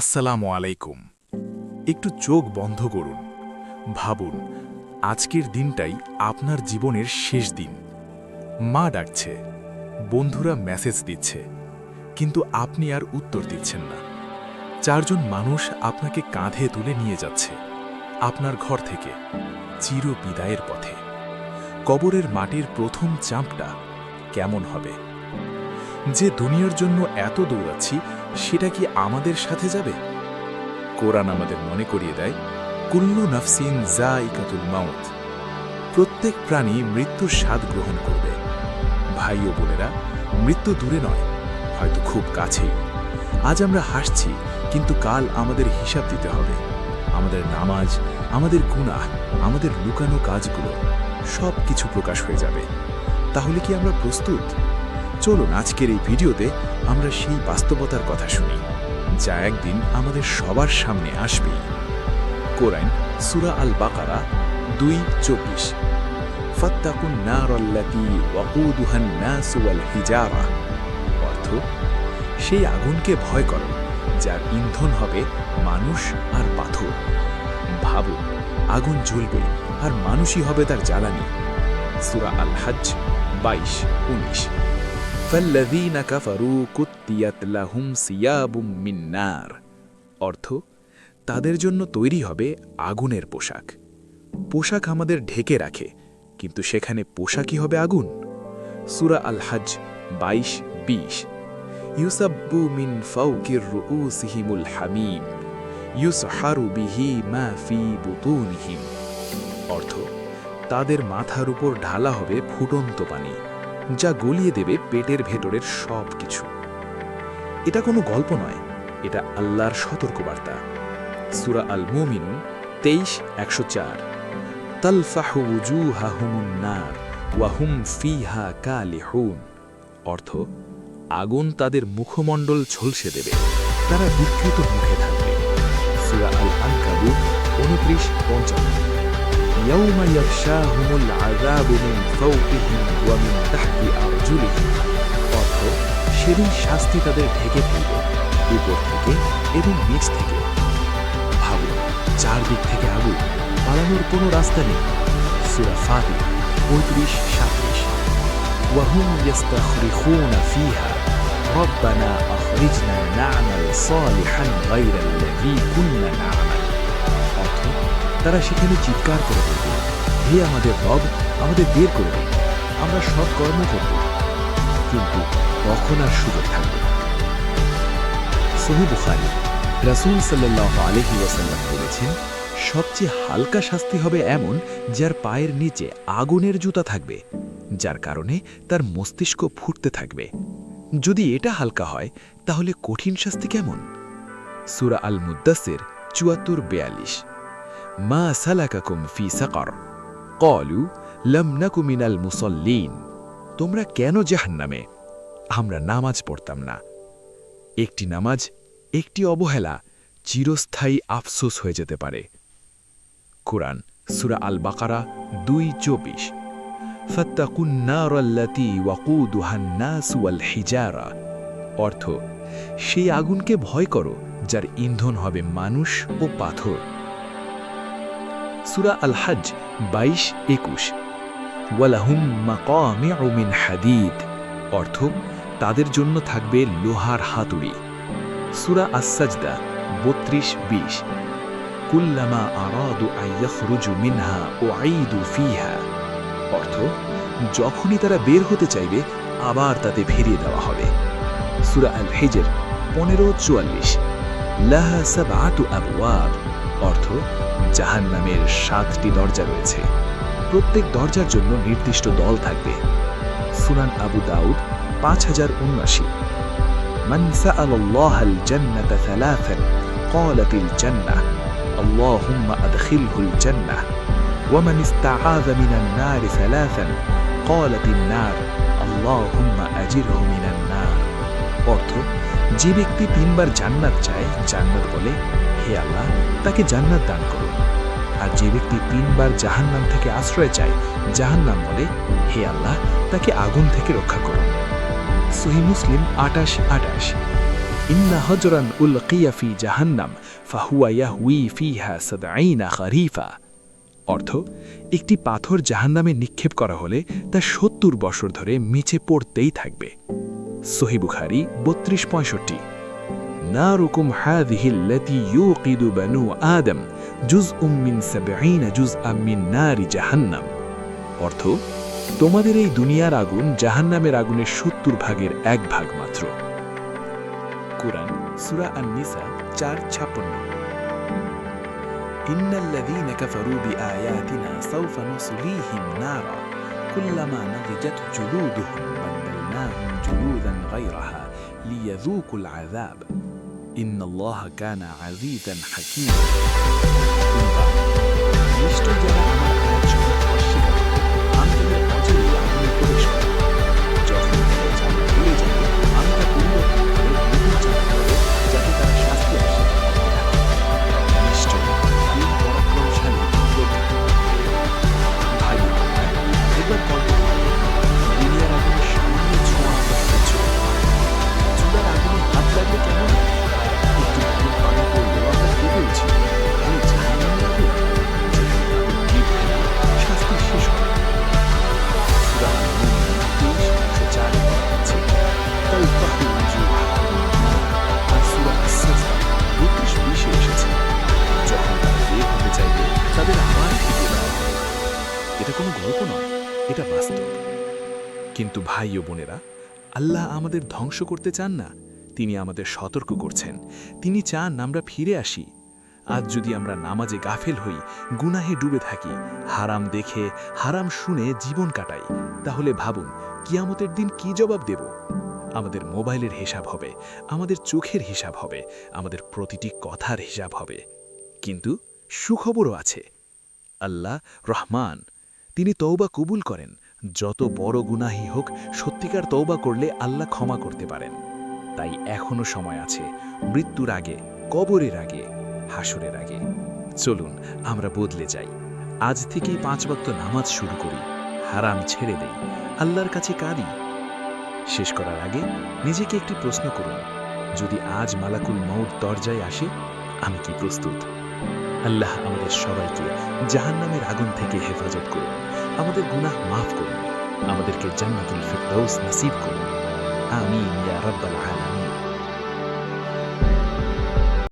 আসসালামু আলাইকুম। একটু চোখ বন্ধ করুন, ভাবুন আজকের দিনটাই আপনার জীবনের শেষ দিন। মা ডাকছে, বন্ধুরা মেসেজ দিচ্ছে, কিন্তু আপনি আর উত্তর দিচ্ছেন না। চারজন মানুষ আপনাকে কাঁধে তুলে নিয়ে যাচ্ছে আপনার ঘর থেকে চির বিদায়ের পথে। কবরের মাটির প্রথম চাঁপটা কেমন হবে? যে দুনিয়ার জন্য এত দৌড়াচ্ছি, সেটা কি আমাদের সাথে যাবে? কোরআন আমাদের মনে করিয়ে দেয়, কুল্লু নাফসিন যায়িকাতুল মাউত। প্রত্যেক প্রাণী মৃত্যুর স্বাদ গ্রহণ করবে। ভাই ও বোনেরা, মৃত্যু দূরে নয়, হয়তো খুব কাছেই। আজ আমরা হাসছি, কিন্তু কাল আমাদের হিসাব দিতে হবে। আমাদের নামাজ, আমাদের গুনাহ, আমাদের লুকানো কাজগুলো সব কিছু প্রকাশ হয়ে যাবে। তাহলে কি আমরা প্রস্তুত? চলুন আজকের এই ভিডিওতে আমরা সেই বাস্তবতার কথা শুনি, যা একদিন আমাদের সবার সামনে আসবেই। কোরআন সূরা আল বাকারা 2:24। ফাত্তাকুন নারাল্লাতী ওয়াকুদুহান নাস ওয়াল হিজারা। অর্থ, সেই আগুনকে ভয় করো যার ইন্ধন হবে মানুষ আর পাথর। ভাবুন, আগুন জ্বলবে আর মানুষই হবে তার জ্বালানি। সূরা আল হজ্জ 22:19। ফাল্লাযীনা কাফারু কুত্তিয়াত লাহুম সিয়াবুম মিন নার। অর্থ, তাদের জন্য তৈরি হবে আগুনের পোশাক। পোশাক আমাদের ঢেকে রাখে, কিন্তু সেখানে পোশাকই হবে আগুন। সূরা আল হজ্জ 22:20। ইউসাব্বু মিন ফাওকির রুউসিহিমুল হামিম ইউসহারু বিহি মা ফি বুতুনিহিম। অর্থ, তাদের মাথার উপর ঢালা হবে ফুটন্ত পানি, যা গলিয়ে দেবে পেটের ভেতরের সব কিছু। এটা কোনো গল্প নয়, এটা আল্লাহর সতর্কবার্তা। সূরা আল মুমিনুন 23:104। তালফাহু উজুহাহুমুন নার ওয়া হুম ফিহা কালিহুন। অর্থ, আগুন তাদের মুখমণ্ডল ঝলসে দেবে, তারা বিকৃত মুখে থাকবে। সূরা আল আনকাবুত 29:55। ইয়াউমা ইয়াগশাহুমুল আযাবু মিন ফাওকিহিম ওয়া মিন তাহতি আরজুলিহিম। অর্থ, সেদিন শাস্তি তাদের ঢেকে ফেলবে, উপর থেকে এবং নিচ থেকে। ভাবুন, চারদিক থেকে আগুন, পালানোর কোনো রাস্তা নেই। সূরা ফাতির 35:37। ওয়া হুম ইস্তাখরিখুনা ফিহা রব্বানা আখরিজনা না'মাল সালিহান গায়রাল্লাযী কুননা না'মাল। অর্থ, তারা সেখানে চিৎকার করে বলবে, হে আমাদের রব, আমাদের বের করে দিন, আমরা সৎ কর্ম করব। কিন্তু কখন আর সুযোগ থাকবে? সহিহ বুখারী, রাসূল সাল্লাল্লাহু আলাইহি ওয়াসাল্লাম বলেছেন, সবচেয়ে হালকা শাস্তি হবে এমন যার পায়ের নিচে আগুনের জুতা থাকবে, যার কারণে তার মস্তিষ্ক ফুটতে থাকবে। যদি এটা হালকা হয়, তাহলে কঠিন শাস্তি কেমন? সূরা আল মুদ্দাসির 74:42। মা সালাকাকুম ফি সাকার ক্বালু লাম নাকু মিনাল মুসাল্লিন। তোমরা কেন জাহান্নামে? আমরা নামাজ পড়তাম না। একটি নামাজ, একটি অবহেলা চিরস্থায়ী আফসোস হয়ে যেতে পারে। কোরআন সূরা আল বাকারা 2:24। ফাত্তাকুন নারাল্লাতী ওয়াকুদুহান নাস ওয়াল হিজারা। অর্থ, সেই আগুনকে ভয় করো যার ইন্ধন হবে মানুষ ও পাথর। সূরা আল হজ্জ 22:21। ওয়ালাহুম মাকামিউ মিন হাদিদ। অর্থ, তাদের জন্য থাকবে লোহার হাতুড়ি। সূরা আস-সাজদা 32:20। কুল্লামা আরাদু আন ইয়াখরুজু মিনহা উঈদু ফিহা। অর্থ, যখনই তারা বের হতে চাইবে, আবার তাতে ফিরিয়ে দেওয়া হবে। সূরা আল হিজর 15:44। লাহা সাবআতু আবওয়াব। অর্থ, জাহান্নামের 7টি দরজা রয়েছে, প্রত্যেক দরজার জন্য নির্দিষ্ট দল থাকবে। সুনান আবু দাউদ 5079। মান সাআলাল্লাহাল জান্নাতা সালাসান ক্বালাতিল জান্নাহ আল্লাহুম্মা আদখিলহুল জান্নাহ ওয়া মান ইসতাআযা মিনান নার সালাসান ক্বালাতিন নার আল্লাহুম্মা আজিরহু মিনান নার। অর্থ, যে ব্যক্তি 3বার জান্নাত চায়, জান্নাত বলে, হে আল্লাহ, তাকে জান্নাত দান করুন। আর যে ব্যক্তি 3বার জাহান্নাম থেকে আশ্রয় চায়, জাহান্নাম বলে, হে আল্লাহ, তাকে আগুন থেকে রক্ষা করুন। সহিহ মুসলিম 28:28। ইন্না হজরান উলকিয়া ফি জাহান্নাম ফাহুয়া ইয়াহউই ফিহা ৭০ খরিফা। অর্থ, একটি পাথর জাহান্নামে নিক্ষেপ করা হলে তা ৭০ বছর ধরে নিচে পড়তেই থাকবে। সহিহ বুখারী ৩২-৬৫। নারুকুম হাযিহি আল্লাতী ইউকিদু বানু আদম জুজউম মিন ৭০ জুজআম মিন নারি জাহান্নাম। অর্থ, তোমাদের এই দুনিয়ার আগুন জাহান্নামের আগুনের ৭০ ভাগের ১ ভাগ মাত্র। কুরআন সূরা আন-নিসা ৪:৫৬। ইন্নাল্লাযীনা কাফারু বিআয়াতিনা সাওফা নুসলিহিম নারা কুল্লামা নাযিজাত জুলুদুহুম বাদদালনাহুম জুলুদান গায়রাহা লিয়াযূকুল আযাব ইন্নাল্লাহা কানা আযীজান হাকীমা। নিশ্চয় যারা আমার আয়াতসমূহ অস্বীকার করে আমি তাদের অচিরেই আগুনে প্রবেশ করব। যখন তাদের জান্নাত ভুলে যাবে আমি তা পরিবর্তন করে নতুন জান্নাত দেব, যাতে তারা শাস্তি আসে। নিশ্চয় আমি পরাক্রমশালী যোদ্ধা। ভাই একবার কল্পনা করুন, দুনিয়ার আগুনে সামান্য ছোঁয়া আমরা সহ্য করতে পারি। চুলার আগুনে হাত লাগলে কেমন হয়? একটু গরম পানি পড়লেও আমরা কেঁপে উঠি। আমি জাহান্নামের আগুন, যেখানে আগুন তীব্র, শাস্তি শেষ হয়। সূরা আন-নূর 23:4 বলা হচ্ছে, তালফাহু উজুহাহুম নার। আর সূরা আস-সাজদা 32-20 এসেছে, যখন তারা বের হতে চাইবে তাদের আবার ফিরিয়ে দেওয়া হবে। এটা কোনো গল্প নয়, এটা বাস্তব। কিন্তু ভাই ও বোনেরা, আল্লাহ আমাদের ধ্বংস করতে চান না, তিনি আমাদের সতর্ক করছেন। তিনি চান আমরা ফিরে আসি। আজ যদি আমরা নামাজে গাফেল হই, গুনাহে ডুবে থাকি, হারাম দেখে হারাম শুনে জীবন কাটাই, তাহলে ভাবুন কিয়ামতের দিন কি জবাব দেব। আমাদের মোবাইলের হিসাব হবে, আমাদের চোখের হিসাব হবে, আমাদের প্রতিটি কথার হিসাব হবে। কিন্তু সুখবরও আছে, আল্লাহ রহমান, তিনি তওবা কবুল করেন। যত বড় গুনাহী হোক, সত্যিকার তওবা করলে আল্লাহ ক্ষমা করতে পারেন। তাই এখনো সময় আছে, মৃত্যুর আগে, কবরের আগে, হাসরের আগে। চলুন আমরা বদলে যাই। আজ থেকেই ৫ ওয়াক্ত নামাজ শুরু করি, হারাম ছেড়ে দেই, আল্লাহর কাছে কাঁদি। শেষ করার আগে নিজেকে একটি প্রশ্ন করুন, যদি আজ মালাকুল মউত দরজায় আসে, আমি কি প্রস্তুত? আল্লাহ আমাদের সবাইকে জাহান্নামের আগুন থেকে হেফাজত করুন, আমাদের গুনাহ মাফ করুন, আমাদেরকে জান্নাতুল ফিরদাউস নসিব করুন। আমিন ইয়া রাব্বাল আলামিন।